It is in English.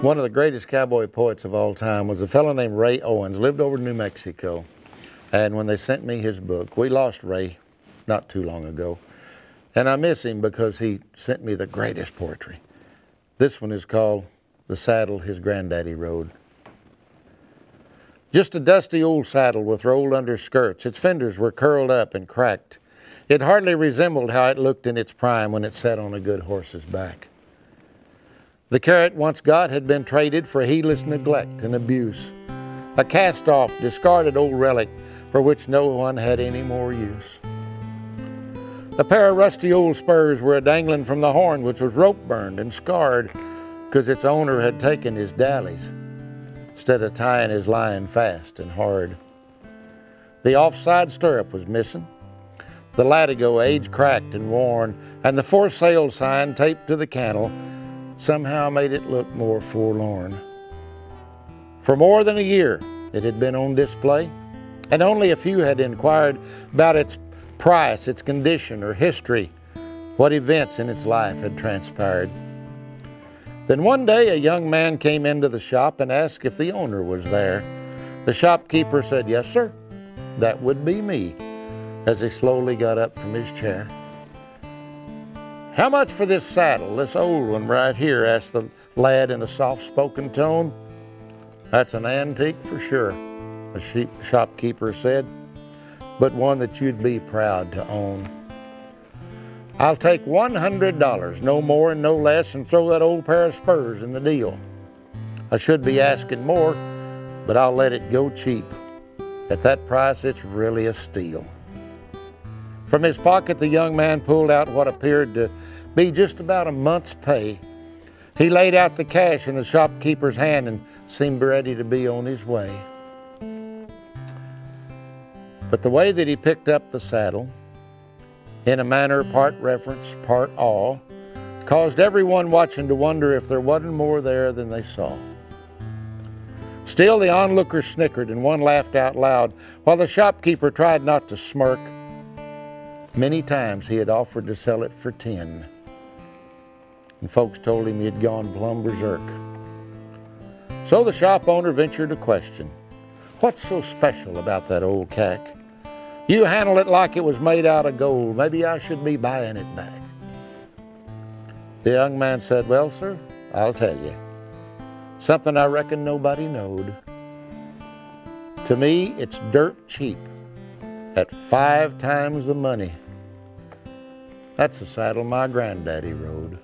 One of the greatest cowboy poets of all time was a fellow named Ray Owens, lived over in New Mexico. And when they sent me his book, we lost Ray not too long ago. And I miss him because he sent me the greatest poetry. This one is called The Saddle His Granddaddy Rode. Just a dusty old saddle with rolled under skirts. Its fenders were curled up and cracked. It hardly resembled how it looked in its prime when it sat on a good horse's back. The carrot once got had been traded for heedless neglect and abuse, a cast-off, discarded old relic for which no one had any more use. A pair of rusty old spurs were a-dangling from the horn, which was rope-burned and scarred because its owner had taken his dallies instead of tying his lion fast and hard. The offside stirrup was missing, the latigo age-cracked and worn, and the for sale sign taped to the cantle somehow made it look more forlorn. For more than a year it had been on display, and only a few had inquired about its price, its condition, or history, what events in its life had transpired. Then one day a young man came into the shop and asked if the owner was there. The shopkeeper said, "Yes, sir, that would be me," as he slowly got up from his chair. "How much for this saddle, this old one right here?" asked the lad in a soft-spoken tone. "That's an antique for sure," the shopkeeper said, "but one that you'd be proud to own. I'll take $100, no more and no less, and throw that old pair of spurs in the deal. I should be asking more, but I'll let it go cheap. At that price, it's really a steal." From his pocket, the young man pulled out what appeared to be just about a month's pay. He laid out the cash in the shopkeeper's hand and seemed ready to be on his way. But the way that he picked up the saddle, in a manner part reverence, part awe, caused everyone watching to wonder if there wasn't more there than they saw. Still, the onlookers snickered and one laughed out loud, while the shopkeeper tried not to smirk. Many times he had offered to sell it for 10, and folks told him he had gone plumb berserk. So the shop owner ventured a question. "What's so special about that old cack? You handle it like it was made out of gold. Maybe I should be buying it back." The young man said, "Well, sir, I'll tell you. Something I reckon nobody knowed. To me, it's dirt cheap, at 5 times the money. That's the saddle my granddaddy rode."